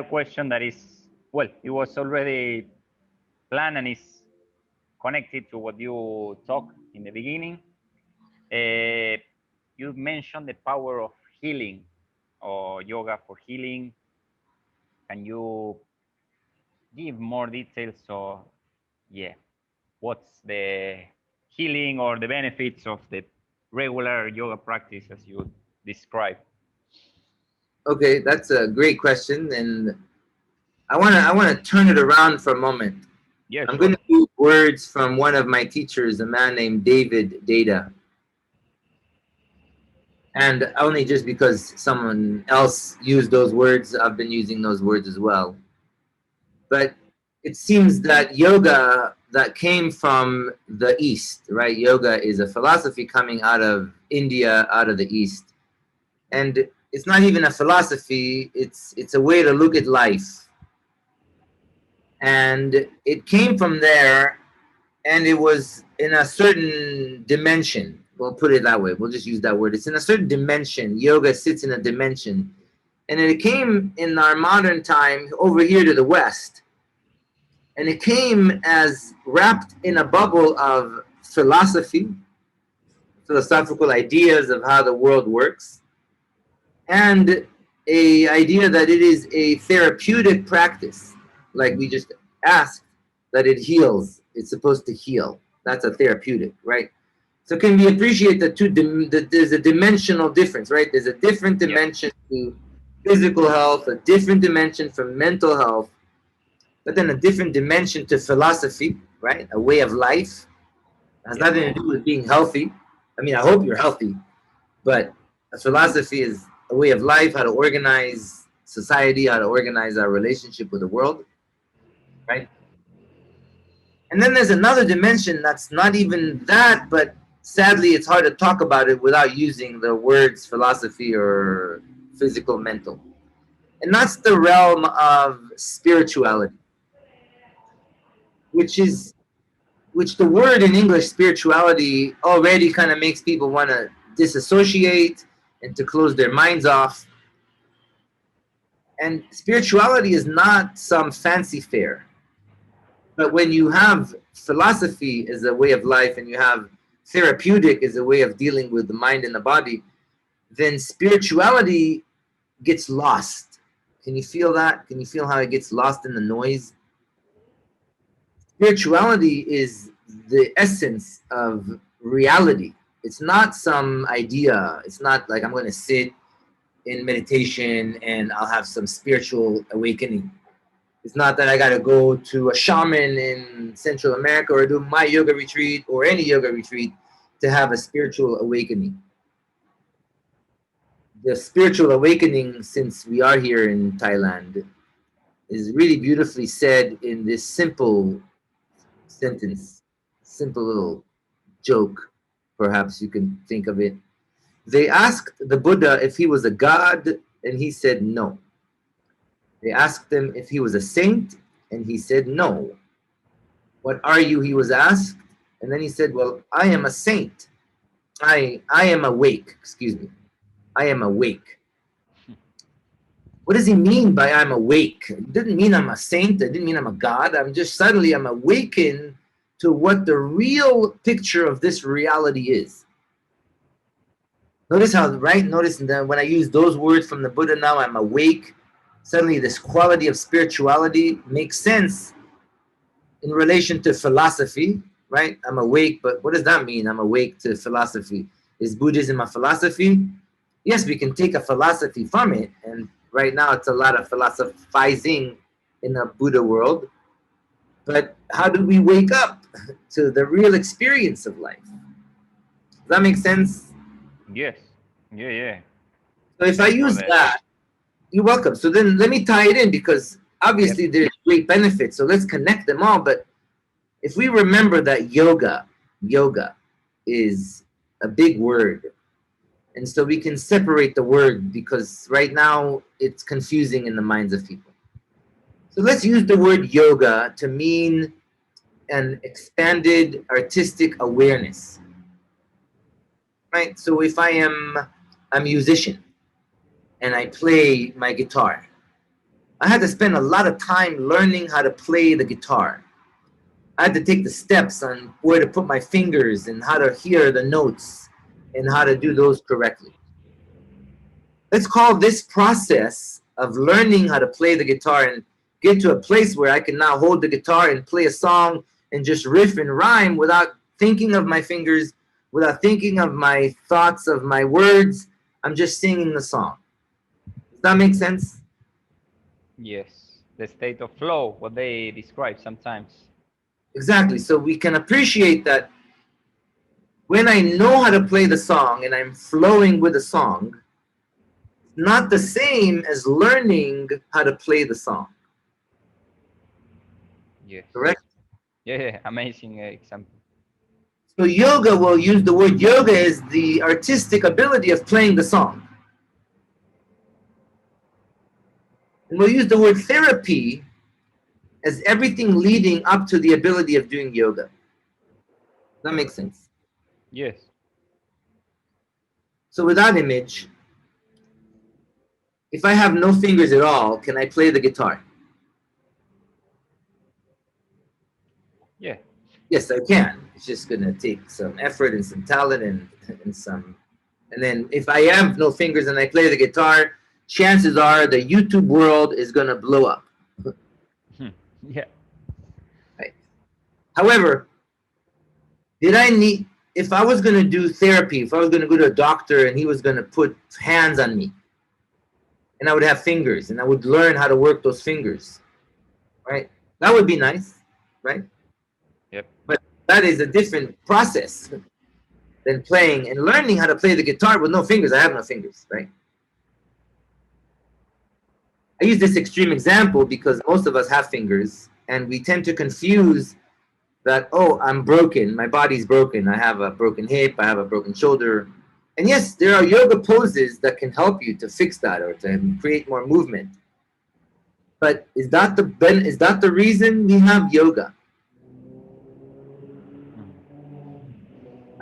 another question that is, well, it was already planned and is connected to what you talked in the beginning. You mentioned the power of healing or yoga for healing. Can you give more details? So, yeah, what's the healing or the benefits of the regular yoga practice as you described? Okay, that's a great question, and I wanna turn it around for a moment. Yeah, I'm sure. going to use words from one of my teachers, a man named David Deida, and only just because someone else used those words, I've been using those words as well. But it seems that yoga that came from the East, right? Yoga is a philosophy coming out of India, out of the East, and it's not even a philosophy. It's a way to look at life, and it came from there, and it was in a certain dimension. We'll put it that way. We'll just use that word. It's in a certain dimension. Yoga sits in a dimension, and it came in our modern time over here to the West, and it came as wrapped in a bubble of philosophy, philosophical ideas of how the world works, and a idea that it is a therapeutic practice, like we just asked, that it heals. It's supposed to heal. That's a therapeutic, right? So can we appreciate the two? There's a dimensional difference, right? There's a different Yeah. dimension to physical health, a different dimension for mental health, but then a different dimension to philosophy, right? A way of life. It has Yeah. nothing to do with being healthy. I mean, I hope you're healthy, but a philosophy is a way of life, how to organize society, how to organize our relationship with the world, right? And then there's another dimension that's not even that, but sadly, it's hard to talk about it without using the words philosophy or physical, mental. And that's the realm of spirituality, which is which the word in English spirituality already kind of makes people want to disassociate and to close their minds off. And spirituality is not some fancy fair. But when you have philosophy as a way of life and you have therapeutic as a way of dealing with the mind and the body, then spirituality gets lost. Can you feel that? Can you feel how it gets lost in the noise? Spirituality is the essence of reality. It's not some idea. It's not like I'm going to sit in meditation and I'll have some spiritual awakening. It's not that I got to go to a shaman in Central America or do my yoga retreat or any yoga retreat to have a spiritual awakening. The spiritual awakening, since we are here in Thailand, is really beautifully said in this simple sentence, simple little joke, perhaps you can think of it. They asked the Buddha if he was a god, and he said no. They asked him if he was a saint, and he said no. What are you? He was asked, and then he said, well, I am a saint. I am awake. Excuse me. I am awake. What does he mean by I'm awake? It didn't mean I'm a saint. It didn't mean I'm a god. I'm just suddenly I'm awakened to what the real picture of this reality is. Notice how, right? Notice that when I use those words from the Buddha now, I'm awake. Suddenly this quality of spirituality makes sense in relation to philosophy, right? I'm awake, but what does that mean? I'm awake to philosophy. Is Buddhism a philosophy? Yes, we can take a philosophy from it. And right now it's a lot of philosophizing in the Buddha world. But how do we wake up to the real experience of life? Does that make sense? Yes. Yeah, yeah. So if I Thanks for use that. that, you're welcome. So then let me tie it in because Yep. obviously there's great benefits. So let's connect them all. But if we remember that yoga is a big word. And so we can separate the word because right now it's confusing in the minds of people. So let's use the word yoga to mean an expanded artistic awareness, right? So if I am a musician and I play my guitar, I had to spend a lot of time learning how to play the guitar. I had to take the steps on where to put my fingers and how to hear the notes and how to do those correctly. Let's call this process of learning how to play the guitar and get to a place where I can now hold the guitar and play a song and just riff and rhyme without thinking of my fingers, without thinking of my thoughts of my words. I'm just singing the song. Does that make sense? Yes, the state of flow, what they describe sometimes. Exactly. So we can appreciate that when I know how to play the song and I'm flowing with the song, not the same as learning how to play the song. Yes. Correct? Yeah, amazing example. So yoga will use the word yoga as the artistic ability of playing the song. And we'll use the word therapy as everything leading up to the ability of doing yoga. That makes sense. Yes. So with that image, if I have no fingers at all, can I play the guitar? Yeah. Yes, I can. It's just going to take some effort and some talent and some. And then if I have no fingers and I play the guitar, chances are the YouTube world is going to blow up. Yeah. Right. However, did I need, if I was going to do therapy, if I was going to go to a doctor and he was going to put hands on me and I would have fingers and I would learn how to work those fingers, right? That would be nice, right? Yep. But that is a different process than playing and learning how to play the guitar with no fingers. I have no fingers, right? I use this extreme example because most of us have fingers and we tend to confuse that, oh, I'm broken, my body's broken, I have a broken hip, I have a broken shoulder. And yes, there are yoga poses that can help you to fix that or to create more movement. But is that the reason we have yoga?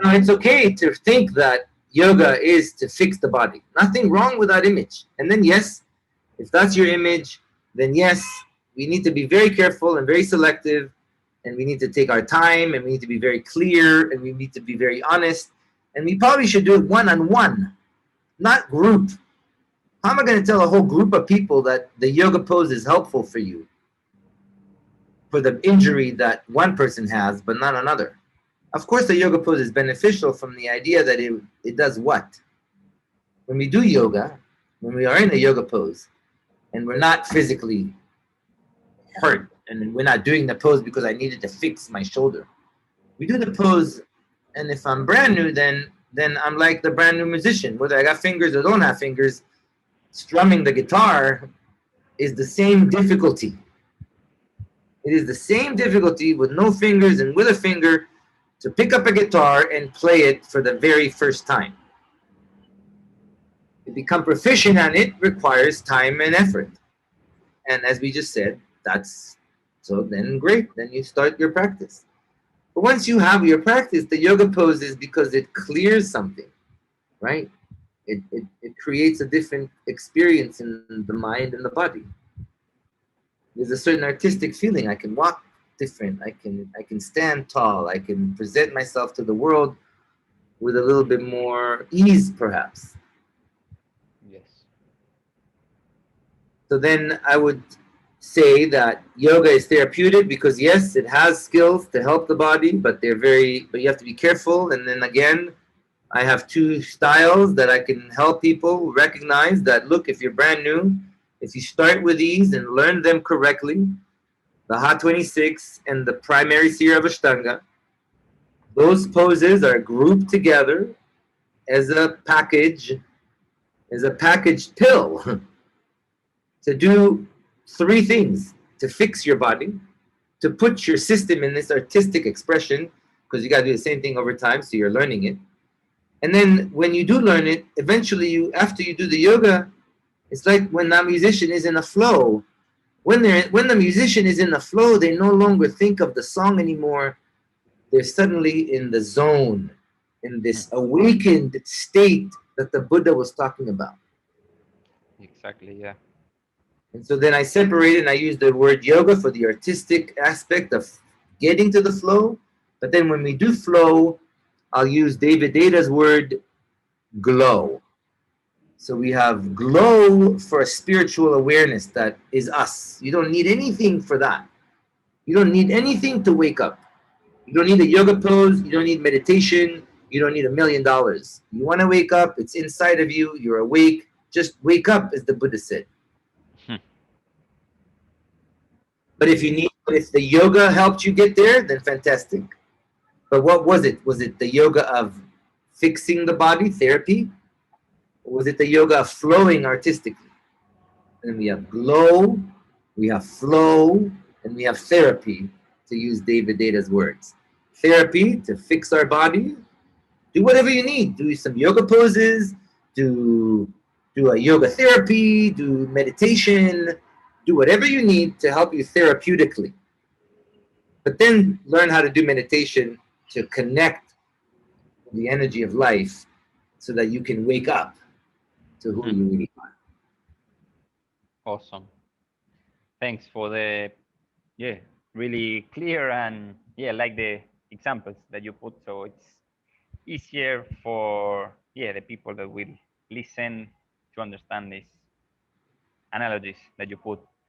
Now, it's okay to think that yoga is to fix the body. Nothing wrong with that image. And then yes, if that's your image, then yes, we need to be very careful and very selective, and we need to take our time, and we need to be very clear, and we need to be very honest, and we probably should do it one-on-one, not group. How am I going to tell a whole group of people that the yoga pose is helpful for you for the injury that one person has but not another? Of course the yoga pose is beneficial from the idea that it does what? When we do yoga, when we are in a yoga pose, and we're not physically hurt, and we're not doing the pose because I needed to fix my shoulder. We do the pose, and if I'm brand new, then I'm like the brand new musician. Whether I got fingers or don't have fingers, strumming the guitar is the same difficulty. It is the same difficulty with no fingers and with a finger to pick up a guitar and play it for the very first time. To become proficient on it requires time and effort. And as we just said, that's so then great. Then you start your practice. But once you have your practice, the yoga pose is because it clears something, right? It creates a different experience in the mind and the body. There's a certain artistic feeling. I can walk different. I can stand tall. I can present myself to the world with a little bit more ease, perhaps. Yes. So then I would say that yoga is therapeutic because yes, it has skills to help the body, but but you have to be careful. And then again, I have two styles that I can help people recognize that, look, if you're brand new, if you start with these and learn them correctly, the Hot 26 and the primary seer of Ashtanga, those poses are grouped together as a package, as a packaged pill to do three things: to fix your body, to put your system in this artistic expression, because you got to do the same thing over time, so you're learning it. And then when you do learn it, eventually after you do the yoga, it's like when that musician is in a flow. When the musician is in a flow, they no longer think of the song anymore. They're suddenly in the zone, in this awakened state that the Buddha was talking about. Exactly. Yeah. And so then I separate it and I use the word yoga for the artistic aspect of getting to the flow. But then when we do flow, I'll use David Deida's word glow. So we have glow for a spiritual awareness that is us. You don't need anything for that. You don't need anything to wake up. You don't need a yoga pose. You don't need meditation. You don't need $1,000,000. You want to wake up. It's inside of you. You're awake. Just wake up, as the Buddha said. But if the yoga helped you get there, then fantastic. But what was it? Was it the yoga of fixing the body, therapy? Or was it the yoga of flowing artistically? And we have glow, we have flow, and we have therapy, to use David Deida's words. Therapy to fix our body. Do whatever you need. Do some yoga poses, do a yoga therapy, do meditation, do whatever you need to help you therapeutically. But then learn how to do meditation to connect the energy of life so that you can wake up to who you really are. Awesome. Thanks for the, yeah, really clear and, yeah, like the examples that you put. So it's easier for, yeah, the people that will listen to understand these analogies that you put.